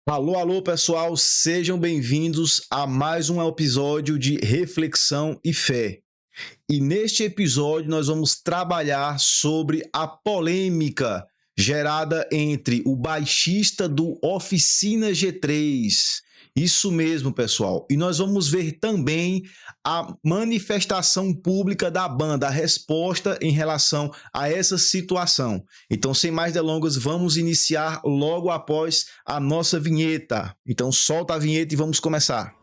Alô, alô, pessoal, sejam bem-vindos a mais um episódio de Reflexão e Fé. E neste episódio nós vamos trabalhar sobre a polêmica gerada entre o baixista do Oficina G3. Isso mesmo, pessoal. E nós vamos ver também a manifestação pública da banda, a resposta em relação a essa situação. Então, sem mais delongas, vamos iniciar logo após a nossa vinheta. Então, solta a vinheta e vamos começar.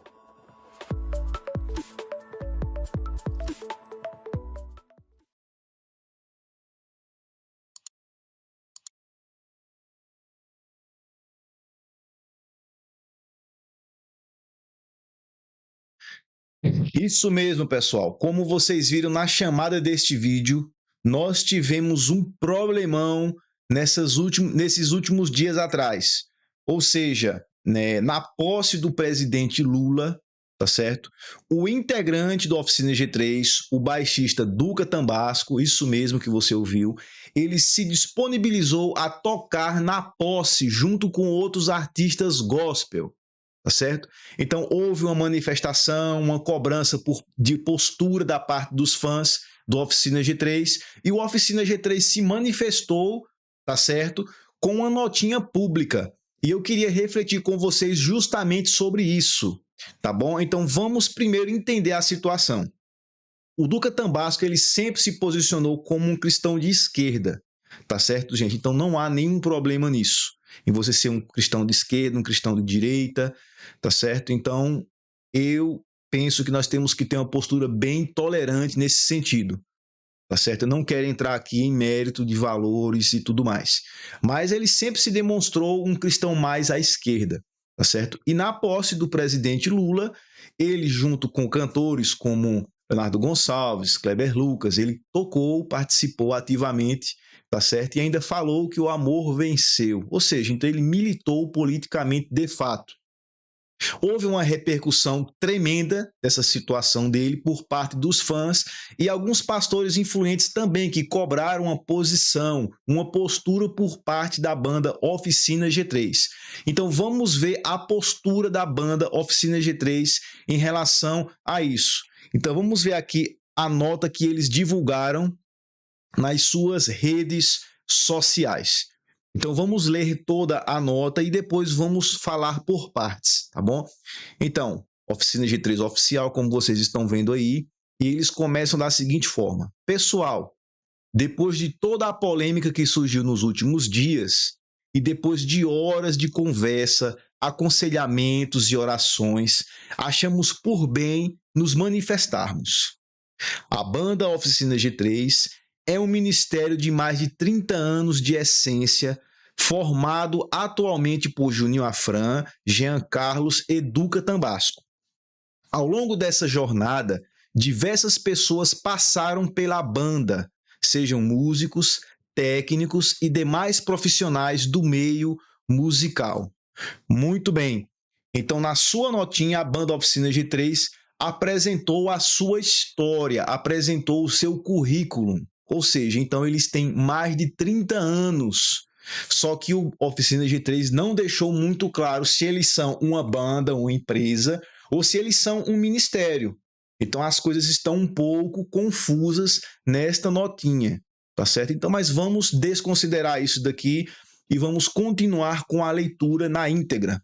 Isso mesmo, pessoal. Como vocês viram na chamada deste vídeo, nós tivemos um problemão nesses últimos dias atrás. Ou seja, né, na posse do presidente Lula, tá certo? O integrante da Oficina G3, o baixista Duca Tambasco, isso mesmo que você ouviu, ele se disponibilizou a tocar na posse junto com outros artistas gospel. Tá certo? Então, houve uma manifestação, uma cobrança de postura da parte dos fãs do Oficina G3, e o Oficina G3 se manifestou, tá certo? Com uma notinha pública. E eu queria refletir com vocês justamente sobre isso, tá bom? Então, vamos primeiro entender a situação. O Duca Tambasco, ele sempre se posicionou como um cristão de esquerda, tá certo, gente? Então não há nenhum problema nisso, em você ser um cristão de esquerda, um cristão de direita, tá certo? Então eu penso que nós temos que ter uma postura bem tolerante nesse sentido, tá certo? Eu não quero entrar aqui em mérito de valores e tudo mais, mas ele sempre se demonstrou um cristão mais à esquerda, tá certo? E na posse do presidente Lula, ele junto com cantores como Leonardo Gonçalves, Kleber Lucas, ele tocou, participou ativamente, tá certo? E ainda falou que o amor venceu, ou seja, então ele militou politicamente de fato. Houve uma repercussão tremenda dessa situação dele por parte dos fãs e alguns pastores influentes também que cobraram uma posição, uma postura por parte da banda Oficina G3. Então vamos ver a postura da banda Oficina G3 em relação a isso. Então vamos ver aqui a nota que eles divulgaram nas suas redes sociais. Então vamos ler toda a nota e depois vamos falar por partes, tá bom? Então, Oficina G3 oficial, como vocês estão vendo aí, e eles começam da seguinte forma: pessoal, depois de toda a polêmica que surgiu nos últimos dias e depois de horas de conversa, aconselhamentos e orações, achamos por bem nos manifestarmos. A banda Oficina G3 é um ministério de mais de 30 anos de essência, formado atualmente por Juninho Afran, Jean Carlos e Duca Tambasco. Ao longo dessa jornada, diversas pessoas passaram pela banda, sejam músicos, técnicos e demais profissionais do meio musical. Muito bem. Então, na sua notinha, a banda Oficina G3 apresentou a sua história, apresentou o seu currículo. Ou seja, então eles têm mais de 30 anos. Só que o Oficina G3 não deixou muito claro se eles são uma banda, uma empresa, ou se eles são um ministério. Então as coisas estão um pouco confusas nesta notinha, tá certo? Então, mas vamos desconsiderar isso daqui e vamos continuar com a leitura na íntegra.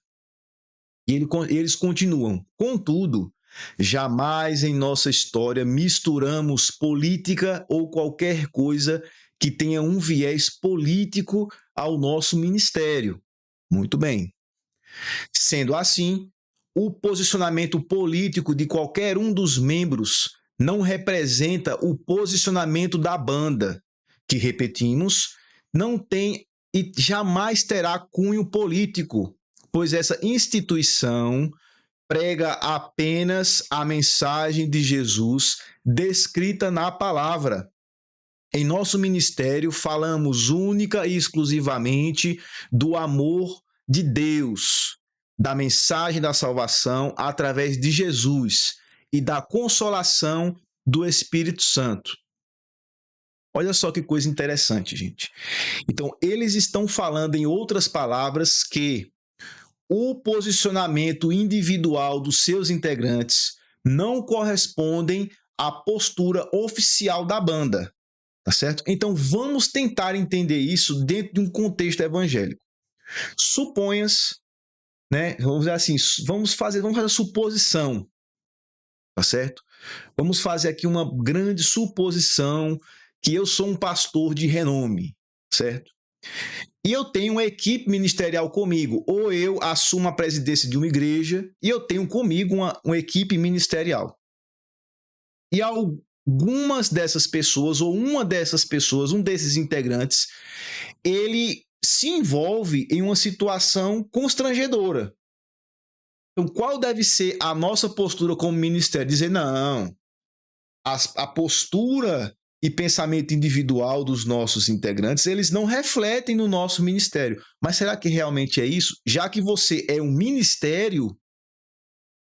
Eles continuam. Contudo, jamais em nossa história misturamos política ou qualquer coisa que tenha um viés político ao nosso ministério. Muito bem. Sendo assim, o posicionamento político de qualquer um dos membros não representa o posicionamento da banda, que, repetimos, não tem e jamais terá cunho político, pois essa instituição prega apenas a mensagem de Jesus descrita na palavra. Em nosso ministério, falamos única e exclusivamente do amor de Deus, da mensagem da salvação através de Jesus e da consolação do Espírito Santo. Olha só que coisa interessante, gente. Então, eles estão falando, em outras palavras, que o posicionamento individual dos seus integrantes não correspondem à postura oficial da banda, tá certo? Então vamos tentar entender isso dentro de um contexto evangélico. Suponhas, né, vamos dizer assim, vamos fazer a suposição, tá certo? Vamos fazer aqui uma grande suposição que eu sou um pastor de renome, certo? E eu tenho uma equipe ministerial comigo, ou eu assumo a presidência de uma igreja e eu tenho comigo uma equipe ministerial. E algumas dessas pessoas, ou uma dessas pessoas, um desses integrantes, ele se envolve em uma situação constrangedora. Então, qual deve ser a nossa postura como ministério? Dizer, não, a postura e pensamento individual dos nossos integrantes, eles não refletem no nosso ministério. Mas será que realmente é isso? Já que você é um ministério,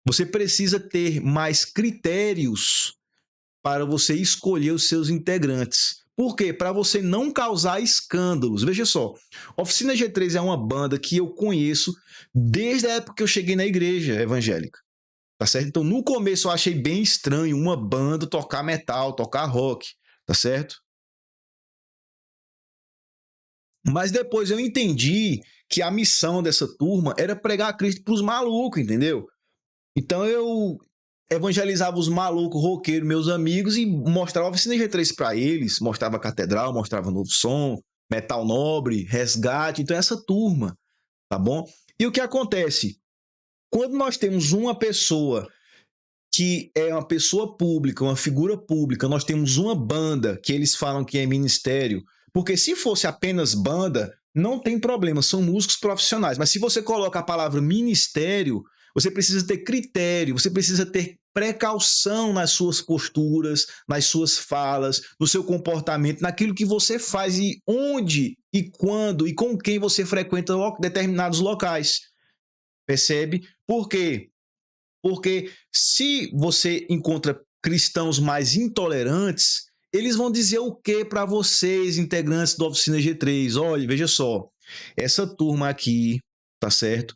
você precisa ter mais critérios para você escolher os seus integrantes. Por quê? Para você não causar escândalos. Veja só, Oficina G3 é uma banda que eu conheço desde a época que eu cheguei na igreja evangélica. Tá certo? Então, no começo eu achei bem estranho uma banda tocar metal, tocar rock, tá certo? Mas depois eu entendi que a missão dessa turma era pregar Cristo para os malucos, entendeu? Então eu evangelizava os malucos roqueiros, meus amigos, e mostrava a Oficina G3 para eles, mostrava a Catedral, mostrava Novo Som, Metal Nobre, Resgate, então essa turma, tá bom? E o que acontece? Quando nós temos uma pessoa que é uma pessoa pública, uma figura pública, nós temos uma banda que eles falam que é ministério, porque se fosse apenas banda, não tem problema, são músicos profissionais, mas se você coloca a palavra ministério, você precisa ter critério, você precisa ter precaução nas suas posturas, nas suas falas, no seu comportamento, naquilo que você faz e onde e quando e com quem você frequenta determinados locais. Percebe? Por quê? Porque se você encontra cristãos mais intolerantes, eles vão dizer o que para vocês, integrantes da Oficina G3? Olha, veja só, essa turma aqui, tá certo?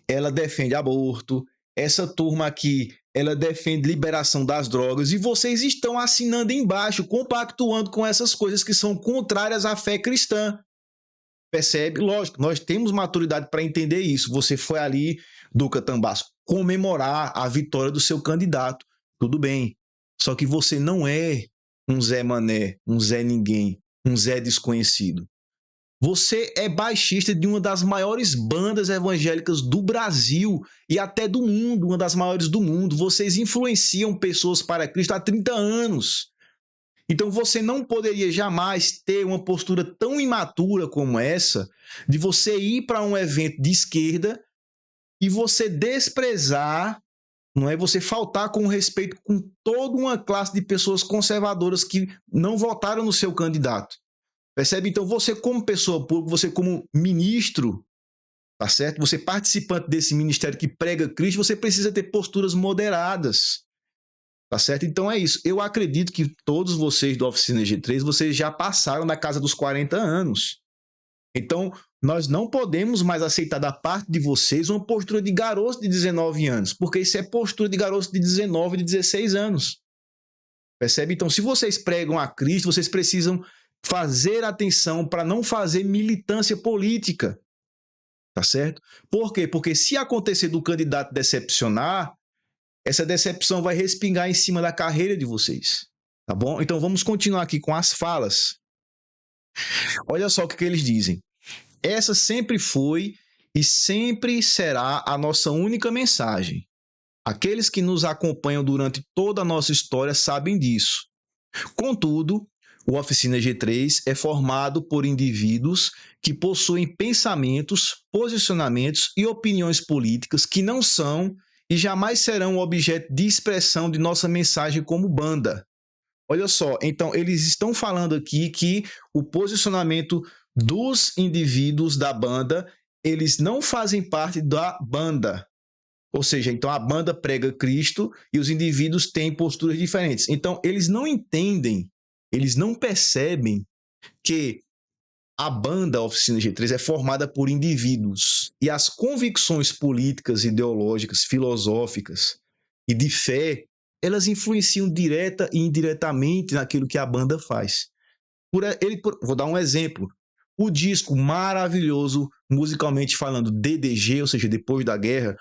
Ela defende aborto, essa turma aqui, ela defende liberação das drogas, e vocês estão assinando embaixo, compactuando com essas coisas que são contrárias à fé cristã. Percebe? Lógico, nós temos maturidade para entender isso. Você foi ali, Duca Tambasso, comemorar a vitória do seu candidato. Tudo bem. Só que você não é um Zé Mané, um Zé Ninguém, um Zé Desconhecido. Você é baixista de uma das maiores bandas evangélicas do Brasil e até do mundo, uma das maiores do mundo. Vocês influenciam pessoas para Cristo há 30 anos. Então você não poderia jamais ter uma postura tão imatura como essa, de você ir para um evento de esquerda e você desprezar, não é? Você faltar com respeito com toda uma classe de pessoas conservadoras que não votaram no seu candidato. Percebe? Então você como pessoa pública, você como ministro, tá certo? Você participante desse ministério que prega Cristo, você precisa ter posturas moderadas. Tá certo? Então é isso. Eu acredito que todos vocês do Oficina G3, vocês já passaram da casa dos 40 anos. Então, nós não podemos mais aceitar da parte de vocês uma postura de garoto de 19 anos, porque isso é postura de garoto de 19, de 16 anos. Percebe? Então, se vocês pregam a Cristo, vocês precisam fazer atenção para não fazer militância política. Tá certo? Por quê? Porque se acontecer do candidato decepcionar, essa decepção vai respingar em cima da carreira de vocês, tá bom? Então vamos continuar aqui com as falas. Olha só o que eles dizem. Essa sempre foi e sempre será a nossa única mensagem. Aqueles que nos acompanham durante toda a nossa história sabem disso. Contudo, o Oficina G3 é formado por indivíduos que possuem pensamentos, posicionamentos e opiniões políticas que não são e jamais serão objeto de expressão de nossa mensagem como banda. Olha só, então eles estão falando aqui que o posicionamento dos indivíduos da banda, eles não fazem parte da banda. Ou seja, então a banda prega Cristo e os indivíduos têm posturas diferentes. Então eles não entendem, eles não percebem que a banda Oficina G3 é formada por indivíduos e as convicções políticas, ideológicas, filosóficas e de fé, elas influenciam direta e indiretamente naquilo que a banda faz. Vou dar um exemplo. O disco maravilhoso, musicalmente falando, DDG, ou seja, Depois da Guerra,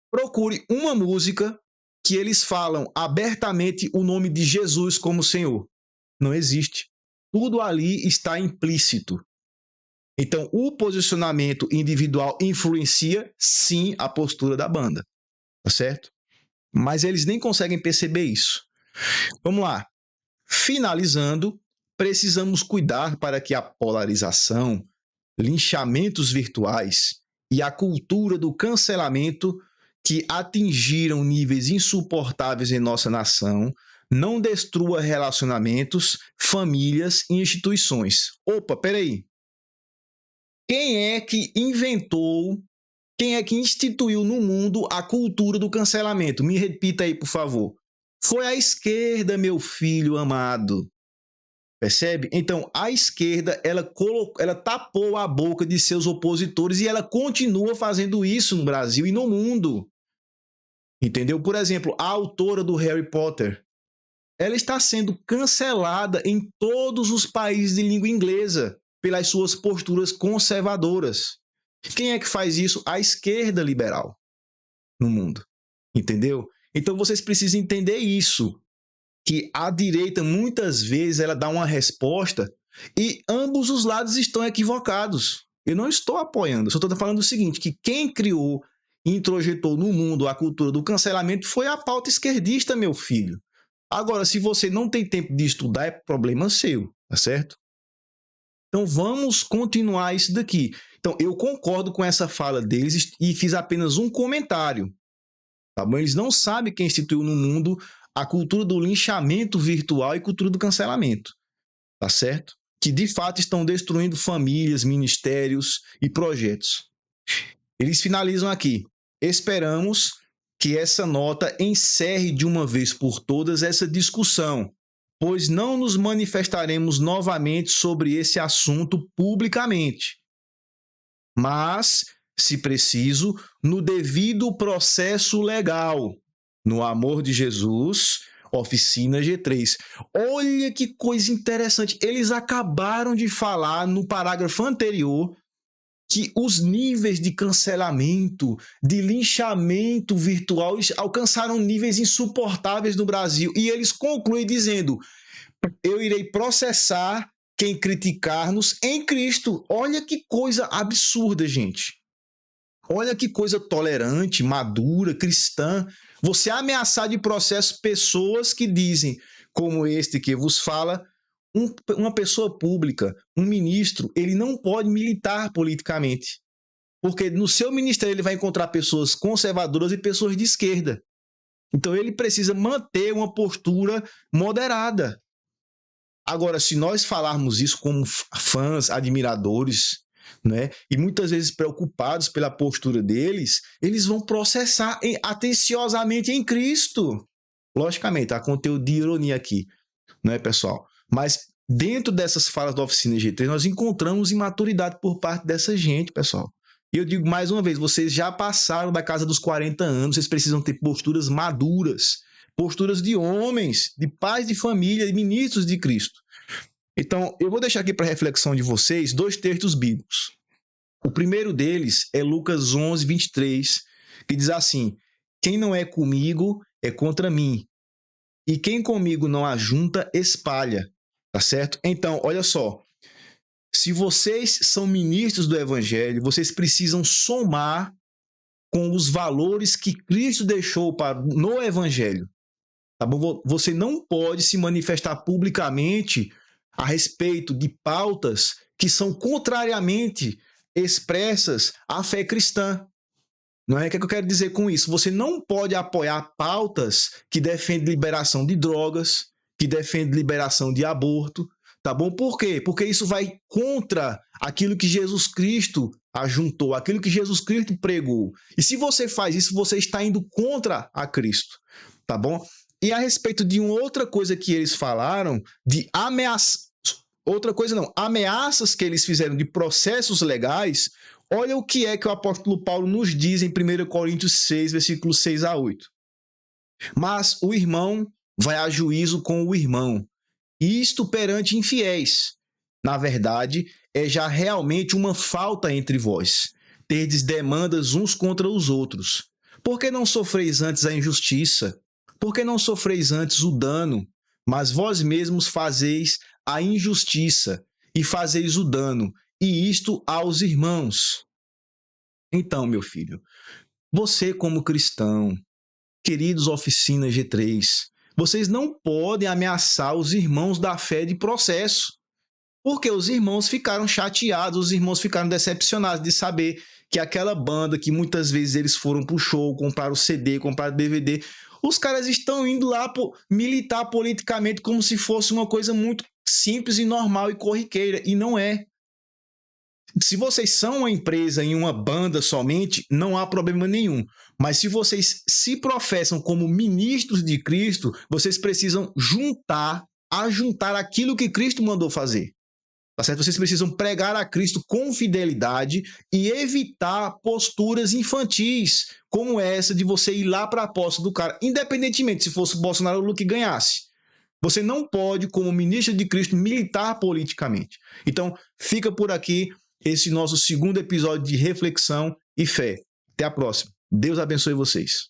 procure uma música que eles falam abertamente o nome de Jesus como Senhor. Não existe. Tudo ali está implícito. Então, o posicionamento individual influencia, sim, a postura da banda, tá certo? Mas eles nem conseguem perceber isso. Vamos lá. Finalizando, precisamos cuidar para que a polarização, linchamentos virtuais e a cultura do cancelamento que atingiram níveis insuportáveis em nossa nação não destrua relacionamentos, famílias e instituições. Opa, peraí. Quem é que inventou, quem é que instituiu no mundo a cultura do cancelamento? Me repita aí, por favor. Foi a esquerda, meu filho amado. Percebe? Então, a esquerda, ela tapou a boca de seus opositores e ela continua fazendo isso no Brasil e no mundo. Entendeu? Por exemplo, a autora do Harry Potter, ela está sendo cancelada em todos os países de língua inglesa pelas suas posturas conservadoras. Quem é que faz isso? A esquerda liberal no mundo. Entendeu? Então vocês precisam entender isso, que a direita muitas vezes ela dá uma resposta e ambos os lados estão equivocados. Eu não estou apoiando, eu só estou falando o seguinte, que quem criou e introjetou no mundo a cultura do cancelamento foi a pauta esquerdista, meu filho. Agora, se você não tem tempo de estudar, é problema seu, tá certo? Então, vamos continuar isso daqui. Então, eu concordo com essa fala deles e fiz apenas um comentário, tá bom? Eles não sabem quem instituiu no mundo a cultura do linchamento virtual e cultura do cancelamento, tá certo? Que, de fato, estão destruindo famílias, ministérios e projetos. Eles finalizam aqui. Esperamos que essa nota encerre de uma vez por todas essa discussão, pois não nos manifestaremos novamente sobre esse assunto publicamente, mas, se preciso, no devido processo legal, no amor de Jesus, Oficina G3. Olha que coisa interessante, eles acabaram de falar no parágrafo anterior que os níveis de cancelamento, de linchamento virtual alcançaram níveis insuportáveis no Brasil. E eles concluem dizendo: eu irei processar quem criticar-nos em Cristo. Olha que coisa absurda, gente. Olha que coisa tolerante, madura, cristã. Você ameaçar de processo pessoas que dizem, como este que vos fala, uma pessoa pública, um ministro, ele não pode militar politicamente, porque no seu ministério ele vai encontrar pessoas conservadoras e pessoas de esquerda. Então ele precisa manter uma postura moderada. Agora, se nós falarmos isso como fãs, admiradores, né, e muitas vezes preocupados pela postura deles, eles vão processar atenciosamente em Cristo. Logicamente, há conteúdo de ironia aqui, não é, pessoal? Mas dentro dessas falas da Oficina G3, nós encontramos imaturidade por parte dessa gente, pessoal. E eu digo mais uma vez, vocês já passaram da casa dos 40 anos, vocês precisam ter posturas maduras, posturas de homens, de pais de família, de ministros de Cristo. Então, eu vou deixar aqui para reflexão de vocês 2 textos bíblicos. O primeiro deles é Lucas 11, 23, que diz assim: quem não é comigo é contra mim, e quem comigo não ajunta, espalha. Tá certo? Então, olha só. Se vocês são ministros do Evangelho, vocês precisam somar com os valores que Cristo deixou no Evangelho. Tá bom? Você não pode se manifestar publicamente a respeito de pautas que são contrariamente expressas à fé cristã. Não é? O que eu quero dizer com isso? Você não pode apoiar pautas que defendem liberação de drogas, que defendem liberação de aborto, tá bom? Por quê? Porque isso vai contra aquilo que Jesus Cristo ajuntou, aquilo que Jesus Cristo pregou. E se você faz isso, você está indo contra a Cristo, tá bom? E a respeito de uma outra coisa que eles falaram, de ameaçar, outra coisa não, ameaças que eles fizeram de processos legais, olha o que é que o apóstolo Paulo nos diz em 1 Coríntios 6, versículos 6 a 8. Mas o irmão vai a juízo com o irmão, isto perante infiéis. Na verdade, é já realmente uma falta entre vós, terdes demandas uns contra os outros. Por que não sofreis antes a injustiça? Por que não sofreis antes o dano? Mas vós mesmos fazeis a injustiça e fazeis o dano, e isto aos irmãos. Então, meu filho, você como cristão, queridos Oficina G3, vocês não podem ameaçar os irmãos da fé de processo, porque os irmãos ficaram chateados, os irmãos ficaram decepcionados de saber que aquela banda que muitas vezes eles foram pro show, compraram o CD, compraram o DVD, os caras estão indo lá militar politicamente como se fosse uma coisa muito simples e normal e corriqueira, e não é. Se vocês são uma empresa em uma banda somente, não há problema nenhum. Mas se vocês se professam como ministros de Cristo, vocês precisam ajuntar aquilo que Cristo mandou fazer. Tá certo? Vocês precisam pregar a Cristo com fidelidade e evitar posturas infantis, como essa de você ir lá para a posse do cara, independentemente se fosse o Bolsonaro ou o Lula que ganhasse. Você não pode, como ministro de Cristo, militar politicamente. Então, fica por aqui esse nosso segundo episódio de reflexão e fé. Até a próxima. Deus abençoe vocês.